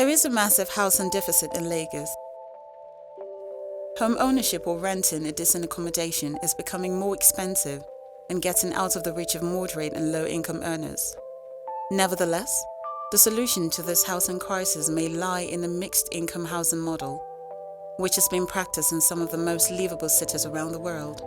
There is a massive housing deficit in Lagos. Home ownership or renting a decent accommodation is becoming more expensive and getting out of the reach of moderate and low-income earners. Nevertheless, the solution to this housing crisis may lie in a mixed-income housing model, which has been practiced in some of the most livable cities around the world.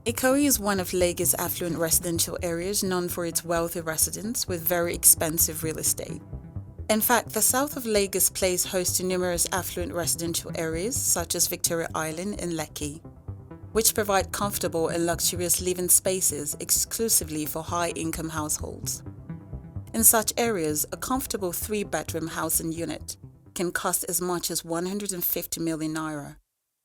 Ikoyi is one of Lagos' affluent residential areas known for its wealthy residents with very expensive real estate. In fact, the south of Lagos plays host to numerous affluent residential areas such as Victoria Island and Lekki, which provide comfortable and luxurious living spaces exclusively for high-income households. In such areas, a comfortable 3-bedroom housing unit can cost as much as 150 million naira,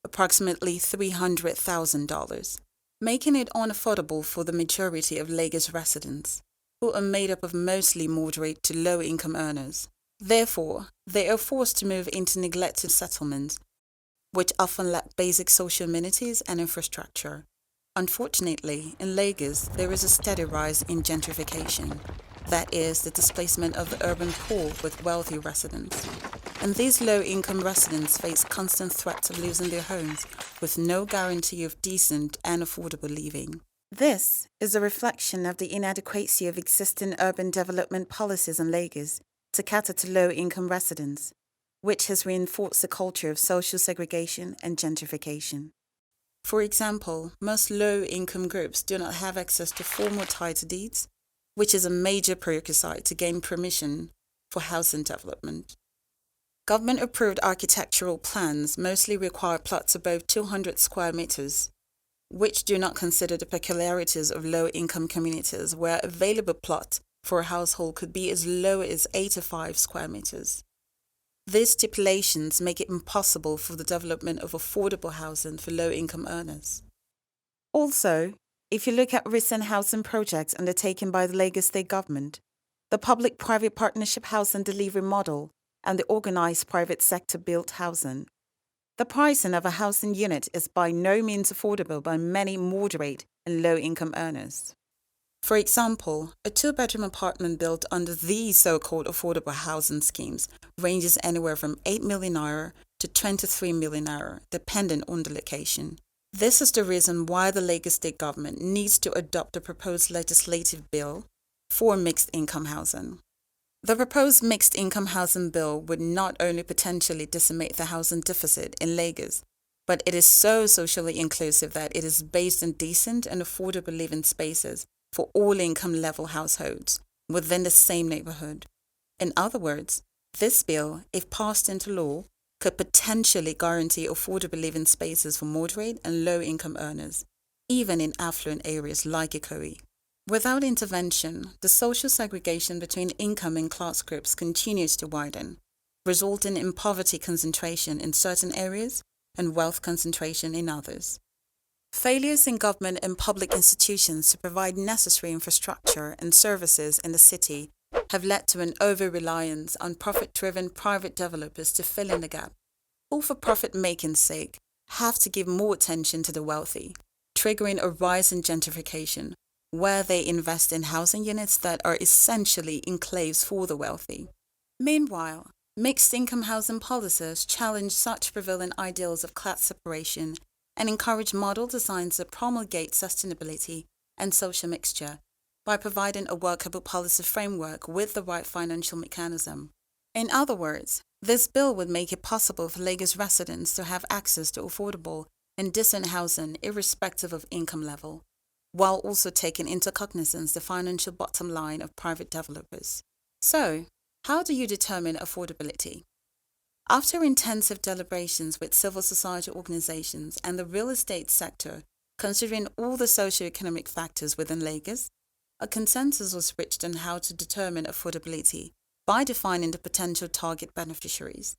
approximately $300,000, making it unaffordable for the majority of Lagos residents, who are made up of mostly moderate to low-income earners. Therefore, they are forced to move into neglected settlements, which often lack basic social amenities and infrastructure. Unfortunately, in Lagos, there is a steady rise in gentrification, that is, the displacement of the urban poor with wealthy residents. And these low-income residents face constant threats of losing their homes with no guarantee of decent and affordable living. This is a reflection of the inadequacy of existing urban development policies in Lagos to cater to low-income residents, which has reinforced the culture of social segregation and gentrification. For example, most low-income groups do not have access to formal title deeds, which is a major prerequisite to gain permission for housing development. Government-approved architectural plans mostly require plots above 200 square meters, which do not consider the peculiarities of low-income communities where available plot for a household could be as low as 85 square meters. These stipulations make it impossible for the development of affordable housing for low-income earners. Also, if you look at recent housing projects undertaken by the Lagos State Government, the public-private partnership housing delivery model, and the organized private sector built housing, the pricing of a housing unit is by no means affordable by many moderate and low-income earners. For example, a 2-bedroom apartment built under these so-called affordable housing schemes ranges anywhere from 8 million naira to 23 million naira, depending on the location. This is the reason why the Lagos State Government needs to adopt a proposed legislative bill for mixed-income housing. The proposed mixed-income housing bill would not only potentially decimate the housing deficit in Lagos, but it is so socially inclusive that it is based on decent and affordable living spaces for all income level households within the same neighborhood. In other words, this bill, if passed into law, could potentially guarantee affordable living spaces for moderate and low-income earners, even in affluent areas like Ikoyi. Without intervention, the social segregation between income and class groups continues to widen, resulting in poverty concentration in certain areas and wealth concentration in others. Failures in government and public institutions to provide necessary infrastructure and services in the city have led to an over-reliance on profit-driven private developers to fill in the gap, who for profit-making's sake have to give more attention to the wealthy, triggering a rise in gentrification, where they invest in housing units that are essentially enclaves for the wealthy. Meanwhile, mixed-income housing policies challenge such prevalent ideals of class separation and encourage model designs that promulgate sustainability and social mixture by providing a workable policy framework with the right financial mechanism. In other words, this bill would make it possible for Lagos residents to have access to affordable and decent housing irrespective of income level, while also taking into cognizance the financial bottom line of private developers. So, how do you determine affordability? After intensive deliberations with civil society organizations and the real estate sector, considering all the socio-economic factors within Lagos, a consensus was reached on how to determine affordability by defining the potential target beneficiaries.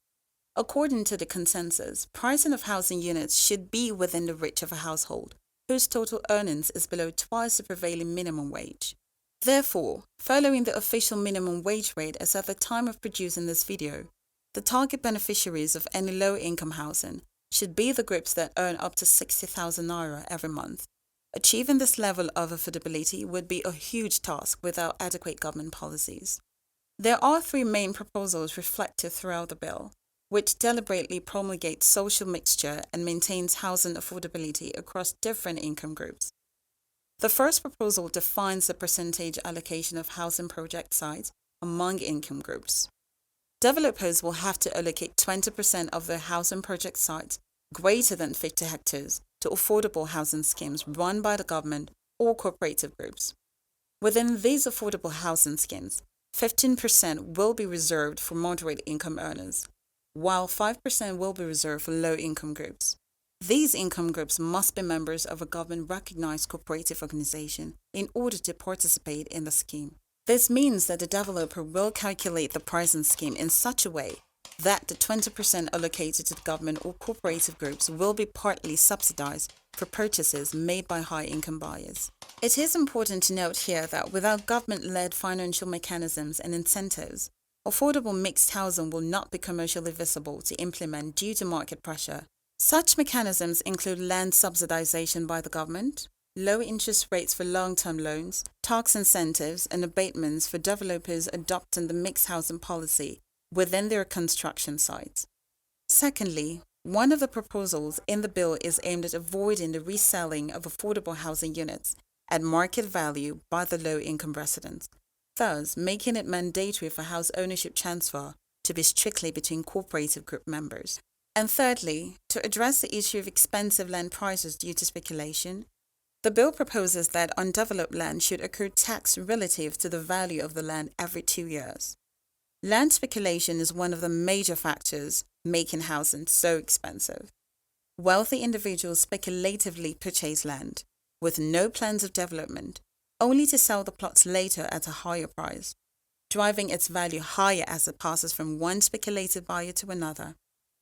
According to the consensus, pricing of housing units should be within the reach of a household whose total earnings is below twice the prevailing minimum wage. Therefore, following the official minimum wage rate as at the time of producing this video, the target beneficiaries of any low-income housing should be the groups that earn up to 60,000 naira every month, Achieving this level of affordability would be a huge task without adequate government policies. There are three main proposals reflected throughout the bill, which deliberately promulgates social mixture and maintains housing affordability across different income groups. The first proposal defines the percentage allocation of housing project sites among income groups. Developers will have to allocate 20% of their housing project sites greater than 50 hectares to affordable housing schemes run by the government or cooperative groups. Within these affordable housing schemes, 15% will be reserved for moderate income earners, while 5% will be reserved for low income groups. These income groups must be members of a government-recognized cooperative organization in order to participate in the scheme. This means that the developer will calculate the pricing scheme in such a way that the 20% allocated to the government or cooperative groups will be partly subsidized for purchases made by high-income buyers. It is important to note here that without government-led financial mechanisms and incentives, affordable mixed housing will not be commercially visible to implement due to market pressure. Such mechanisms include land subsidization by the government, low interest rates for long-term loans, tax incentives and abatements for developers adopting the mixed housing policy within their construction sites. Secondly, one of the proposals in the bill is aimed at avoiding the reselling of affordable housing units at market value by the low-income residents, thus making it mandatory for house ownership transfer to be strictly between cooperative group members. And thirdly, to address the issue of expensive land prices due to speculation, the bill proposes that undeveloped land should accrue tax relative to the value of the land every 2 years. Land speculation is one of the major factors making housing so expensive. Wealthy individuals speculatively purchase land with no plans of development, only to sell the plots later at a higher price, driving its value higher as it passes from one speculative buyer to another.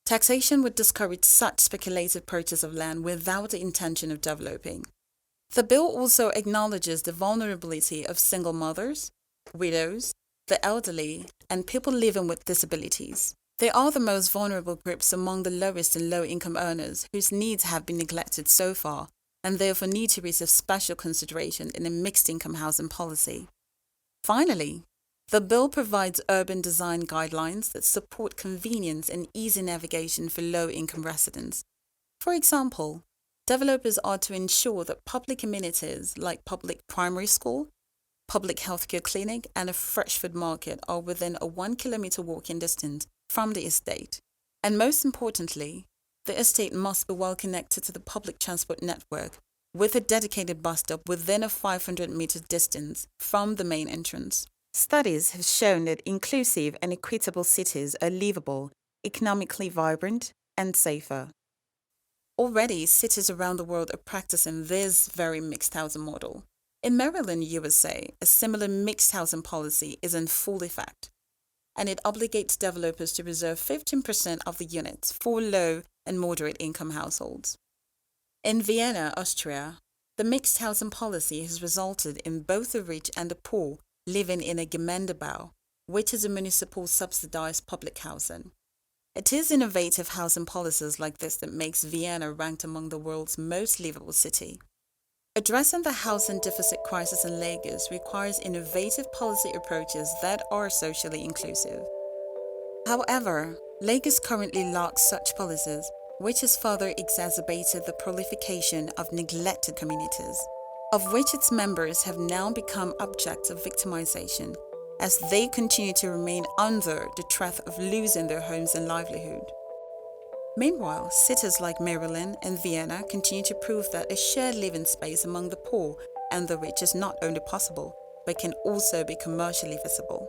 Taxation would discourage such speculative purchase of land without the intention of developing. The bill also acknowledges the vulnerability of single mothers, widows, the elderly, and people living with disabilities. They are the most vulnerable groups among the lowest and low-income earners whose needs have been neglected so far and therefore need to receive special consideration in a mixed-income housing policy. Finally, the bill provides urban design guidelines that support convenience and easy navigation for low-income residents. For example, developers are to ensure that public amenities like public primary school, public healthcare clinic, and a fresh food market are within a 1-kilometer walking distance from the estate. And most importantly, the estate must be well connected to the public transport network with a dedicated bus stop within a 500-meter distance from the main entrance. Studies have shown that inclusive and equitable cities are livable, economically vibrant, and safer. Already, cities around the world are practicing this very mixed housing model. In Maryland, USA, a similar mixed housing policy is in full effect, and it obligates developers to reserve 15% of the units for low and moderate income households. In Vienna, Austria, the mixed housing policy has resulted in both the rich and the poor living in a Gemeindebau, which is a municipal subsidized public housing. It is innovative housing policies like this that makes Vienna ranked among the world's most livable city. Addressing the housing deficit crisis in Lagos requires innovative policy approaches that are socially inclusive. However, Lagos currently lacks such policies, which has further exacerbated the proliferation of neglected communities, of which its members have now become objects of victimization, as they continue to remain under the threat of losing their homes and livelihood. Meanwhile, cities like Maryland and Vienna continue to prove that a shared living space among the poor and the rich is not only possible, but can also be commercially visible.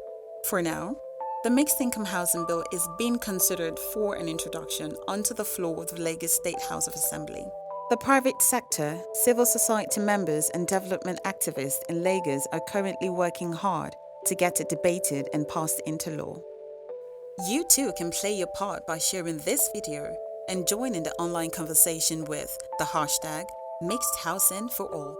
For now, the Mixed Income Housing Bill is being considered for an introduction onto the floor of the Lagos State House of Assembly. The private sector, civil society members and development activists in Lagos are currently working hard to get it debated and passed into law. You too can play your part by sharing this video and joining the online conversation with the hashtag Mixed Housing for All.